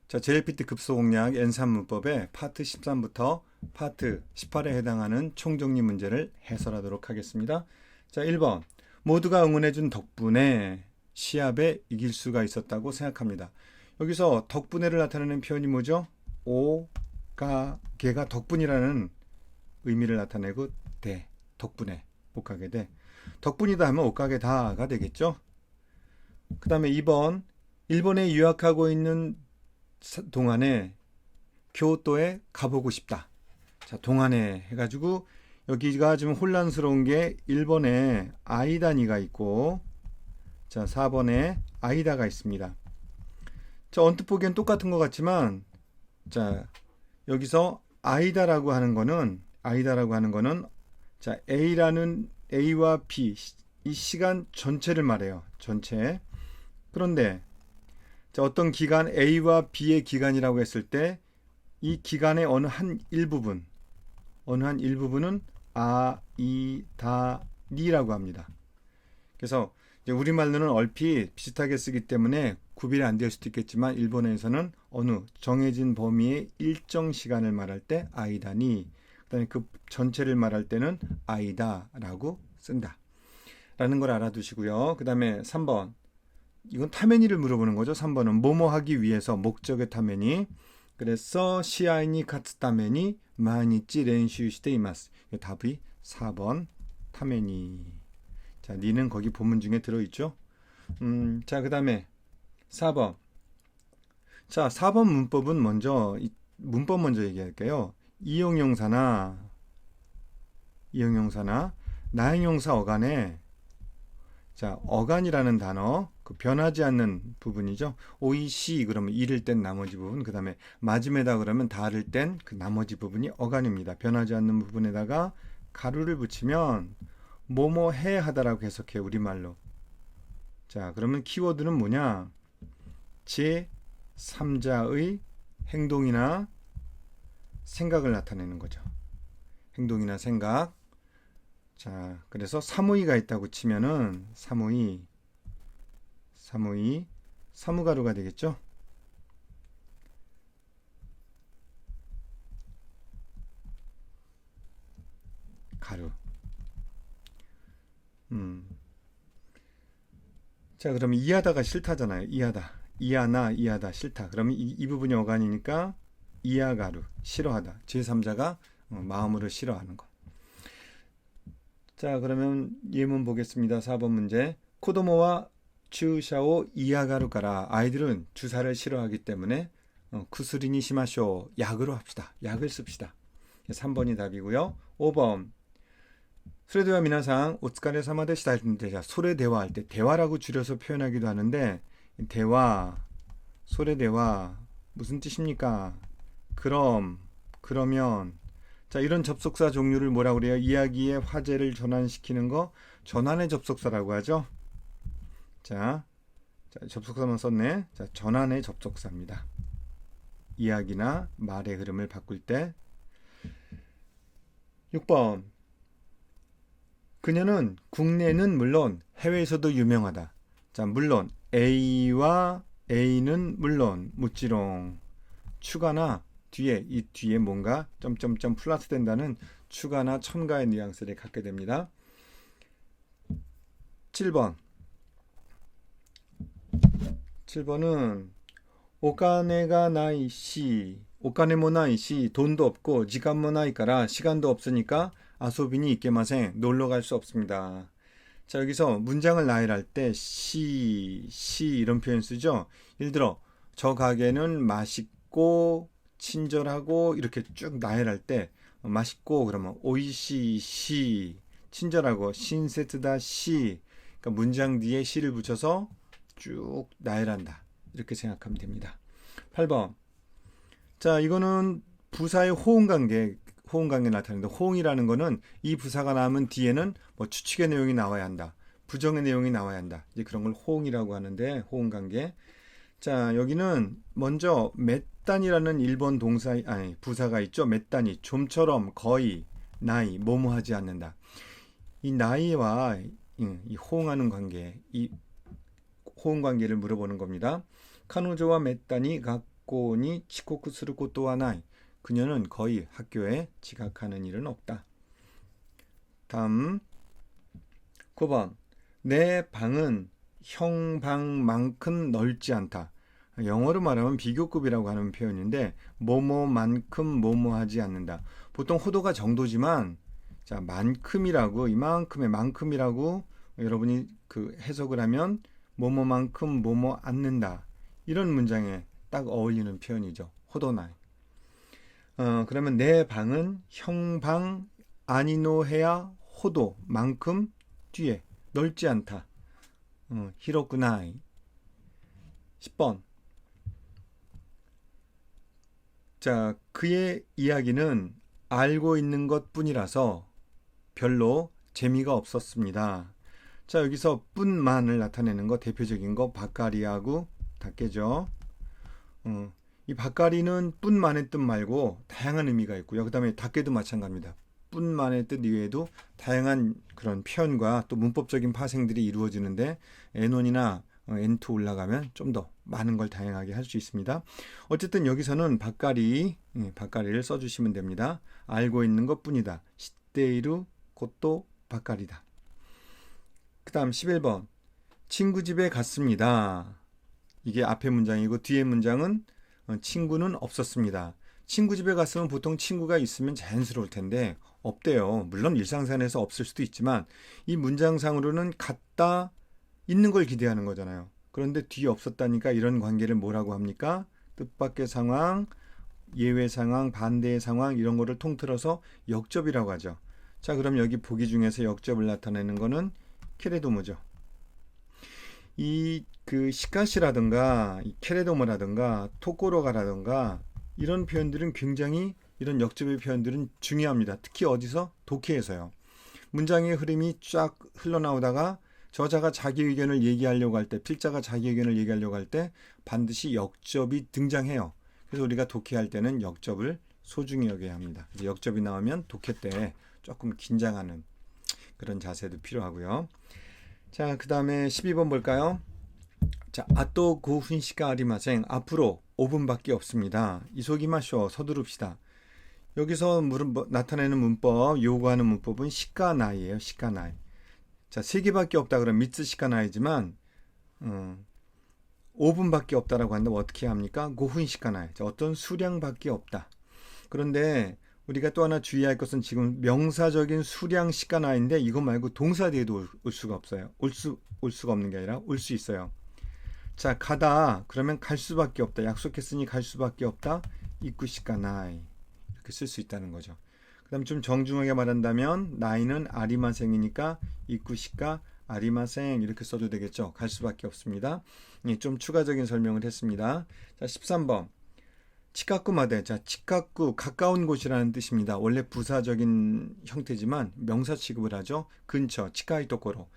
자, JLPT 급소공략 N3 문법의 파트 13부터 파트 18에 해당하는 총정리 문제를 해설하도록 하겠습니다. 자, 1번. 모두가 응원해준 덕분에 시합에 이길 수가 있었다고 생각합니다. 여기서 덕분에를 나타내는 표현이 뭐죠? 오가게가 덕분이라는 의미를 나타내고 덕분에 오가게 돼. 덕분이다 하면 오가게다가 되겠죠? 그 다음에 2번. 일본에 유학하고 있는 동안에 교토에 가보고 싶다. 자, 동안에 해가지고 여기가 좀 혼란스러운 게 1번에 아이다니가 있고, 자, 4번에 아이다가 있습니다. 자, 언뜻 보기엔 똑같은 것 같지만, 자, 여기서 아이다라고 하는 거는 자, A와 B 이 시간 전체를 말해요. 전체. 그런데 자, 어떤 기간 A와 B의 기간이라고 했을 때 이 기간의 어느 한 일부분은 아이다니라고 합니다. 그래서 이제 우리말로는 얼핏 비슷하게 쓰기 때문에 구별이 안 될 수도 있겠지만 일본어에서는 어느 정해진 범위의 일정 시간을 말할 때 아이다니, 그다음에 그 전체를 말할 때는 아이다라고 쓴다 라는 걸 알아두시고요. 그 다음에 3번, 이건 타메니를 물어보는 거죠. 3번은 뭐뭐 하기 위해서 목적의 타메니. 그래서 시아이니 카츠 타메니 마니치 렌슈 시테 이마스. 답이 4번 타메니. 자, 니는 거기 본문 중에 들어있죠. 자, 그 다음에 4번. 자, 4번 문법은 문법 먼저 얘기할게요. 이용용사나 나행용사 어간에, 자, 어간이라는 단어, 그 변하지 않는 부분이죠. 오이시 그러면 이를 땐 나머지 부분, 그 다음에 마지메다 그러면 다를 땐 그 나머지 부분이 어간입니다. 변하지 않는 부분에다가 가루를 붙이면 뭐뭐 해 하다라고 해석해, 우리말로. 자, 그러면 키워드는 뭐냐? 제3자의 행동이나 생각을 나타내는 거죠. 행동이나 생각. 자, 그래서 사무이가 있다고 치면은 사무가루가 되겠죠. 가루. 자, 그러면 이하다가 싫다잖아요. 이하다 싫다. 그러면 이 부분이 어간이니까 이하가루 싫어하다. 제3자가 마음으로 싫어하는 거. 자, 그러면 예문 보겠습니다. 4번 문제. 코도모와 주샤오 이하가루까라. 아이들은 주사를 싫어하기 때문에 쿠스리니 시마쇼. 약으로 합시다. 약을 씁시다. 3번이 답이고요. 5번. 소레대화 미나상 오츠카레 사마데 시다. 소레 대화할 때 대화라고 줄여서 표현하기도 하는데, 대화, 소레대화 무슨 뜻입니까? 그러면. 자, 이런 접속사 종류를 뭐라고 그래요? 이야기의 화제를 전환시키는 거 전환의 접속사라고 하죠. 자, 접속사만 썼네. 자, 전환의 접속사입니다. 이야기나 말의 흐름을 바꿀 때. 6번. 그녀는 국내는 물론 해외에서도 유명하다. 자, 물론 A는 물론 묻지롱. 추가나 이 뒤에 뭔가 점점점 플러스 된다는 추가나 첨가의 뉘앙스를 갖게 됩니다. 7번은 오카네가 나이시, 오카네모 나이시, 돈도 없고 지간모 나이까라, 시간도 없으니까 아소비니 이케마생, 놀러 갈 수 없습니다. 자, 여기서 문장을 나열할 때 시 이런 표현 쓰죠. 예를 들어 저 가게는 맛있고 친절하고 이렇게 쭉 나열할 때 맛있고 그러면 오이시 시, 친절하고 신세트다 시, 그러니까 문장 뒤에 시를 붙여서 쭉 나열한다, 이렇게 생각하면 됩니다. 8번. 자, 이거는 부사의 호응관계 나타내는데, 호응이라는 거는 이 부사가 나오면 뒤에는 뭐 추측의 내용이 나와야 한다, 부정의 내용이 나와야 한다, 이제 그런 걸 호응이라고 하는데, 호응관계. 자, 여기는 먼저 맷단이라는 일본 부사가 있죠. 맷단이, 좀처럼, 거의, 나이, 뭐뭐 하지 않는다. 이 나이와 이 호응하는 관계, 이 호응 관계를 물어보는 겁니다. 카노조와 맷단이 학교니 치코쿠することはない. 그녀는 거의 학교에 지각하는 일은 없다. 다음 9번. 내 방은 형 방만큼 넓지 않다. 영어로 말하면 비교급이라고 하는 표현인데 뭐뭐만큼 뭐뭐하지 않는다. 보통 호도가 정도지만 자, 만큼이라고 이만큼의 만큼이라고 여러분이 그 해석을 하면 뭐뭐만큼 뭐뭐 않는다. 이런 문장에 딱 어울리는 표현이죠. 호도나이. 그러면 내 방은 형 방 아니노해야 호도만큼 뒤에 넓지 않다. 히로쿠나이. 10번. 자, 그의 이야기는 알고 있는 것 뿐이라서 별로 재미가 없었습니다. 자, 여기서 뿐만을 나타내는 거 대표적인 거 바까리하고 닭게죠. 이 바까리는 뿐만의 뜻 말고 다양한 의미가 있고요. 그 다음에 닭게도 마찬가지입니다. 뿐만의 뜻 이외에도 다양한 그런 표현과 또 문법적인 파생들이 이루어지는데 N1이나 N2 올라가면 좀 더 많은 걸 다양하게 할 수 있습니다. 어쨌든 여기서는 바까리를 써주시면 됩니다. 알고 있는 것 뿐이다. 시테이루 곧도 바까리다. 그 다음 11번. 친구 집에 갔습니다. 이게 앞에 문장이고 뒤에 문장은 친구는 없었습니다. 친구 집에 갔으면 보통 친구가 있으면 자연스러울 텐데 없대요. 물론 일상생활에서 없을 수도 있지만 이 문장상으로는 갔다 있는 걸 기대하는 거잖아요. 그런데 뒤에 없었다니까 이런 관계를 뭐라고 합니까? 뜻밖의 상황, 예외 상황, 반대의 상황 이런 거를 통틀어서 역접이라고 하죠. 자, 그럼 여기 보기 중에서 역접을 나타내는 거는 케레도모죠. 이 그 시카시라든가 케레도모라든가 토코로가라든가 이런 표현들은 굉장히 이런 역접의 표현들은 중요합니다. 특히 어디서? 독해에서요. 문장의 흐름이 쫙 흘러나오다가 저자가 자기 의견을 얘기하려고 할 때, 필자가 자기 의견을 얘기하려고 할 때 반드시 역접이 등장해요. 그래서 우리가 독해할 때는 역접을 소중히 여겨야 합니다. 역접이 나오면 독해 때 조금 긴장하는 그런 자세도 필요하고요. 자, 그 다음에 12번 볼까요? 자, 아또 5분시가 아리마생. 앞으로 5분밖에 없습니다. 이소기마쇼. 서두릅시다. 여기서 나타내는 문법, 요구하는 문법은 시카나이예요. 시카나이. 자, 3개밖에 없다 그러면 미츠 시카나이지만 5분밖에 없다라고 한다면 어떻게 합니까? 5분 시카나이. 자, 어떤 수량밖에 없다. 그런데 우리가 또 하나 주의할 것은 지금 명사적인 수량 시카나이인데 이거 말고 동사 뒤에도 올 수가 없어요. 올 수가 없는 게 아니라 올 수 있어요. 자, 가다 그러면 갈 수밖에 없다. 약속했으니 갈 수밖에 없다. 이쿠시카나이. 이렇게 쓸 수 있다는 거죠. 그 다음 좀 정중하게 말한다면 나이는 아리마생이니까 이쿠시카 아리마생 이렇게 써도 되겠죠. 갈 수밖에 없습니다. 좀 추가적인 설명을 했습니다. 자, 13번. 치카쿠마데. 자, 치카쿠 가까운 곳이라는 뜻입니다. 원래 부사적인 형태지만 명사 취급을 하죠. 근처, 치카이토코로.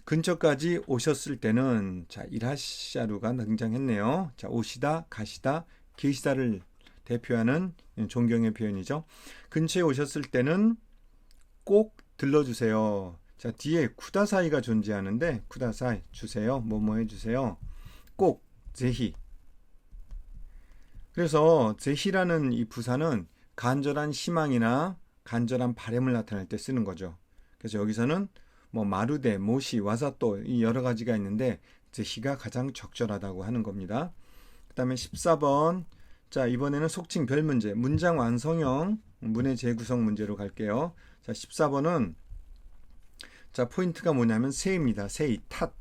근처까지 오셨을 때는 자, 이라샤루가 등장했네요. 자, 오시다, 가시다, 계시다를 대표하는 존경의 표현이죠. 근처에 오셨을 때는 꼭 들러주세요. 자, 뒤에 쿠다사이가 존재하는데 쿠다사이 주세요. 뭐뭐 해주세요. 꼭 제히. 그래서 제히라는 이 부사는 간절한 희망이나 간절한 바람을 나타낼 때 쓰는 거죠. 그래서 여기서는 뭐 마루데, 모시, 와사또 이 여러 가지가 있는데 제히가 가장 적절하다고 하는 겁니다. 그 다음에 14번. 자, 이번에는 속칭 별 문제, 문장 완성형 문의 재구성 문제로 갈게요. 자, 14번은 자, 포인트가 뭐냐면 세입니다. 세이, 탓.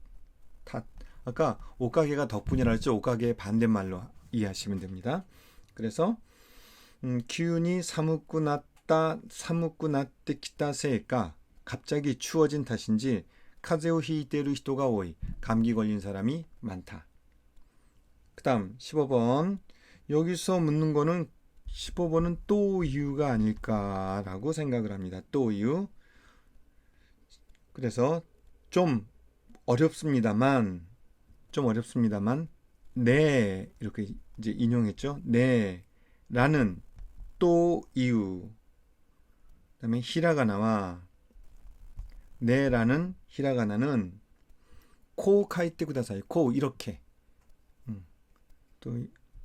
아까 옷가게가 덕분이라 했죠. 옷가게의 반대말로 이해하시면 됩니다. 그래서 기운이 사무꾸 나tte kita 세이까 갑자기 추워진 탓인지 카제오 히이테루 히토가 오이 감기 걸린 사람이 많다. 그 다음 15번. 여기서 묻는 거는 15번은 또 이유가 아닐까라고 생각을 합니다. 또 이유. 그래서 좀 어렵습니다만 네 이렇게 이제 인용했죠. 네 라는 또 이유. 그다음에 히라가나와 네라는 히라가나는 코 카이테 쿠다사이. 코 이렇게. 또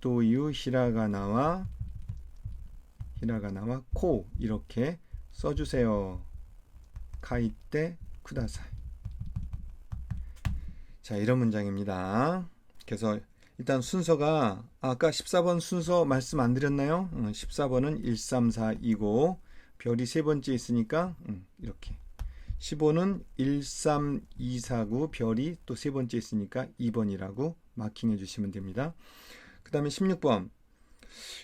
というひらがな와 코 이렇게 써주세요. 書いてください. 자, 이런 문장입니다. 그래서 일단 순서가 아까 14번 순서 말씀 안 드렸나요? 14번은 134이고 별이 세 번째 있으니까 이렇게 15는 13249 별이 또 세 번째 있으니까 2번이라고 마킹해 주시면 됩니다. 그 다음에 16번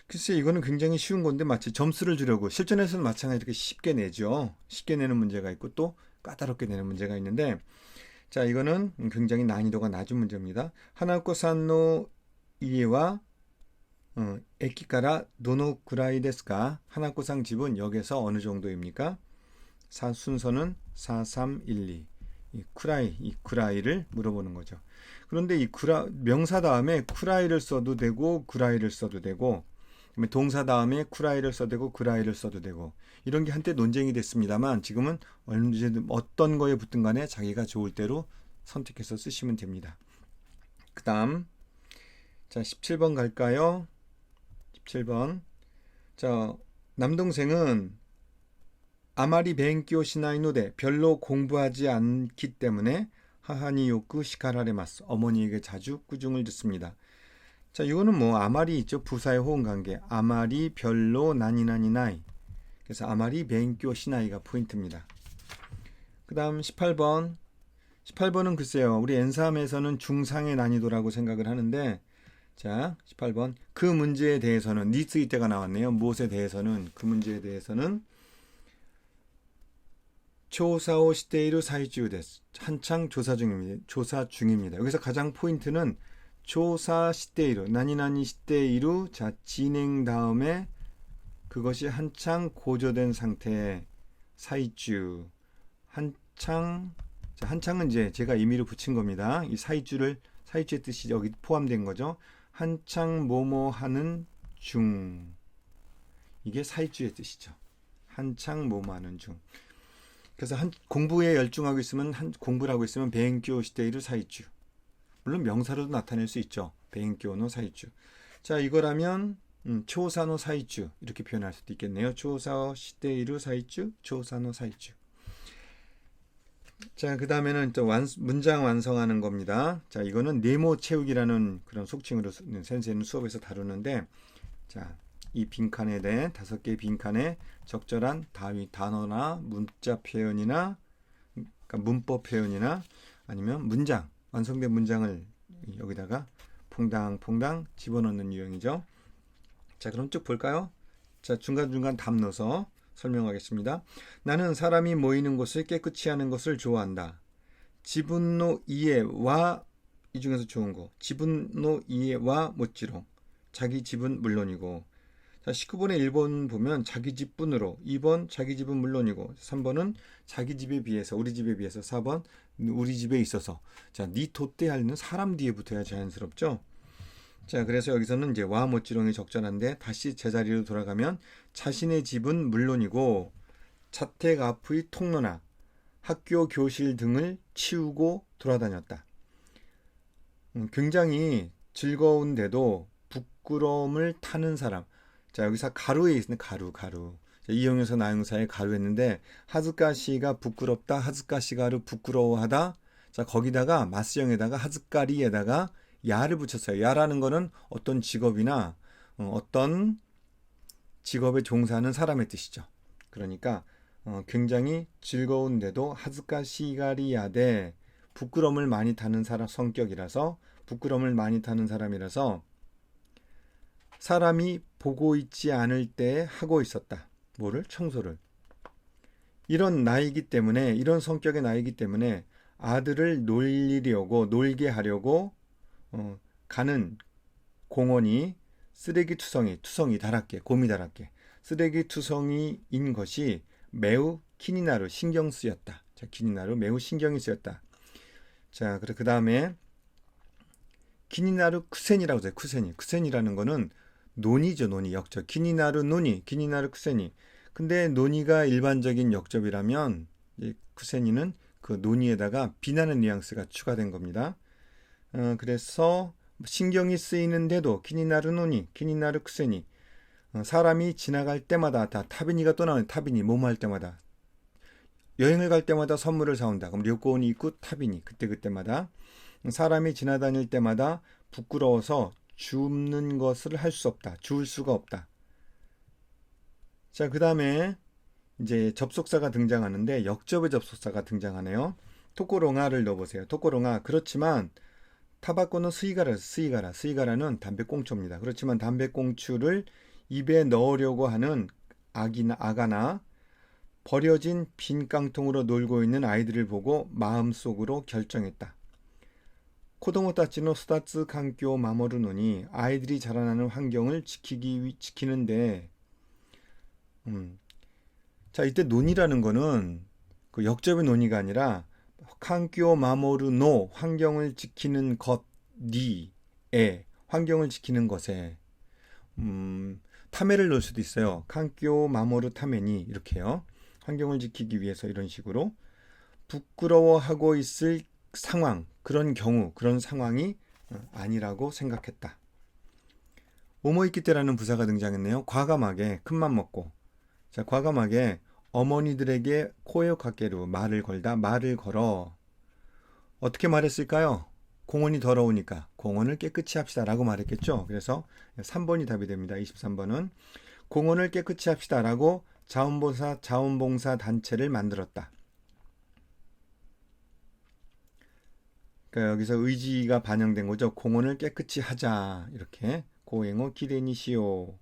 글쎄 이거는 굉장히 쉬운 건데 마치 점수를 주려고 실전에서는 마찬가지로 이렇게 쉽게 내죠. 쉽게 내는 문제가 있고 또 까다롭게 내는 문제가 있는데 자 이거는 굉장히 난이도가 낮은 문제입니다. 하나코산노 이에와 에키카라 도노 구라이 데스까? 하나코상 집은 역에서 어느 정도입니까? 순서는 4312. 이 쿠라이를 물어보는 거죠. 그런데 이 명사 다음에 쿠라이를 써도 되고 구라이를 써도 되고 동사 다음에 쿠라이를 써도 되고 구라이를 써도 되고 이런 게 한때 논쟁이 됐습니다만 지금은 언제든 어떤 거에 붙든 간에 자기가 좋을 대로 선택해서 쓰시면 됩니다. 그 다음 자 17번 갈까요? 17번 자 남동생은 아마리 벤키오 시나이노데 별로 공부하지 않기 때문에 하하니 요쿠 시카라레마스 어머니에게 자주 꾸중을 듣습니다. 자 이거는 뭐 아마리 있죠. 부사의 호응 관계 아마리 별로 나니나니나이 그래서 아마리 벤키오 시나이가 포인트입니다. 그 다음 18번은 글쎄요 우리 N3에서는 중상의 난이도라고 생각을 하는데 자 18번 그 문제에 대해서는 니스이 때가 나왔네요. 무엇에 대해서는 그 문제에 대해서는 조사오 시테이루 사이주 데스 한창 조사 중입니다. 여기서 가장 포인트는 조사 시테이루 나니나니 시테이루 자 진행 다음에 그것이 한창 고조된 상태의 사이주 한창은 이제 제가 임의로 붙인 겁니다. 이 사이주의 뜻이 여기 포함된 거죠. 한창 뭐뭐 하는 중 이게 사이주의 뜻이죠. 한창 뭐뭐 하는 중 그래서 공부에 열중하고 있으면 공부를 하고 있으면 벤교 시테이루 사이주 물론 명사로도 나타낼 수 있죠. 벤교노 사이주 자 이거라면 초사노 사이주 이렇게 표현할 수도 있겠네요. 초사 시테이루 사이주 초사노 사이주 자 그 다음에는 또 문장 완성하는 겁니다. 자 이거는 네모 채우기라는 그런 속칭으로 선생님 수업에서 다루는데 자 이 빈칸에 대해 5개의 빈칸에 적절한 단어나 문자 표현이나 그러니까 문법 표현이나 아니면 문장 완성된 문장을 여기다가 퐁당퐁당 집어넣는 유형이죠. 자 그럼 쭉 볼까요? 자 중간중간 답 넣어서 설명하겠습니다. 나는 사람이 모이는 곳을 깨끗이 하는 것을 좋아한다. 지분노 이에와 이 중에서 좋은 거 지분노 이에와 모찌롱 자기 집은 물론이고 자 19번에 1번 보면 자기 집뿐으로 2번 자기 집은 물론이고 3번은 자기 집에 비해서 우리 집에 비해서 4번 우리 집에 있어서 자 니 도떼 할는 사람 뒤에 붙어야 자연스럽죠. 자 그래서 여기서는 이제 와 모찌롱이 적절한데 다시 제자리로 돌아가면 자신의 집은 물론이고 자택 앞의 통로나 학교 교실 등을 치우고 돌아다녔다. 굉장히 즐거운데도 부끄러움을 타는 사람. 자 여기서 가루에 있는 가루 이형용사 나용사의 가루했는데 하즈카시가 부끄럽다 하즈카시가를 부끄러워하다 자 거기다가 마스형에다가 하즈카리에다가 야를 붙였어요. 야라는 거는 어떤 직업이나 어떤 직업에 종사하는 사람의 뜻이죠. 그러니까 굉장히 즐거운데도 하즈카시가리야데 부끄러움을 많이 타는 사람 성격이라서 부끄러움을 많이 타는 사람이라서 사람이 보고 있지 않을 때 하고 있었다. 뭐를? 청소를. 이런 나이기 때문에 이런 성격의 나이기 때문에 아들을 놀게 하려고 가는 공원이 투성이 다랗게 곰이 다랗게 쓰레기 투성이인 것이 매우 키니나루 신경 쓰였다. 자 키니나루 매우 신경이 쓰였다. 자 그 다음에 키니나루 쿠센이라고 해요. 쿠센이라는 거는 논이죠. 논이 역접 키니나루 쿠센이 근데 논이가 일반적인 역접이라면 쿠센이는 그 논이에다가 비난의 뉘앙스가 추가된 겁니다. 그래서 신경이 쓰이는데도 키니나르 노니, 키니나르 쿠세니. 사람이 지나갈 때마다 다 타비니가 또 나오네. 타비니 뭐뭐 할 때마다. 여행을 갈 때마다 선물을 사온다. 그럼 료코니 있고 타비니 그때마다 사람이 지나다닐 때마다 부끄러워서 줍는 것을 할 수 없다. 주울 수가 없다. 자, 그 다음에 이제 접속사가 등장하는데 역접의 접속사가 등장하네요. 토코롱아를 넣어보세요. 토코롱아. 그렇지만 타바코는 스이가라는 담배꽁초입니다. 그렇지만 담배꽁초를 입에 넣으려고 하는 아가나 버려진 빈 깡통으로 놀고 있는 아이들을 보고 마음속으로 결정했다. 코도모 타치노 스타츠環境 마모르노니 아이들이 자라나는 환경을 지키는데 자, 이때 논이라는 거는 그 역접의 논이가 아니라環境 마모르노 환경을 지키는 것니에 환경을 지키는 것에 타메를 넣을 수도 있어요.環境 마모르 타메니 이렇게요. 환경을 지키기 위해서 이런 식으로 부끄러워하고 있을 상황, 그런 경우, 그런 상황이 아니라고 생각했다. 오모이키테라는 부사가 등장했네요. 과감하게 큰맘 먹고. 자, 과감하게 어머니들에게 코에오카케루 말을 걸어. 어떻게 말했을까요? 공원이 더러우니까 공원을 깨끗이 합시다 라고 말했겠죠. 그래서 3번이 답이 됩니다. 23번은 공원을 깨끗이 합시다 라고 자원봉사 단체를 만들었다. 그러니까 여기서 의지가 반영된 거죠. 공원을 깨끗이 하자. 이렇게 고행오 기레니시오.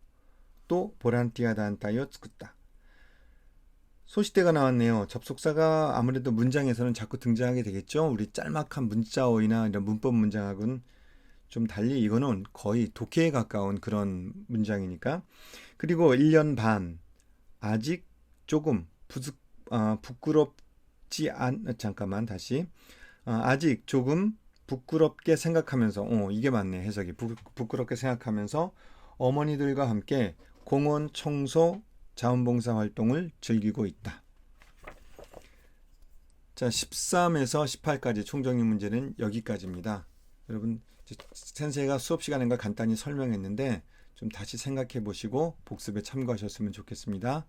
또 보란티아 단타이오 쓰쿠다. 소시대가 나왔네요. 접속사가 아무래도 문장에서는 자꾸 등장하게 되겠죠. 우리 짤막한 문자어이나 이런 문법 문장하고는 좀 달리 이거는 거의 독해에 가까운 그런 문장이니까. 그리고 1년 반 아직 조금 부끄럽지 잠깐만 다시 아직 조금 부끄럽게 생각하면서 이게 맞네 해석이 부끄럽게 생각하면서 어머니들과 함께 공원 청소 자원봉사 활동을 즐기고 있다. 자, 13에서 18까지 총정리 문제는 여기까지입니다. 여러분 센세이가 수업 시간인가 간단히 설명했는데 좀 다시 생각해 보시고 복습에 참고하셨으면 좋겠습니다.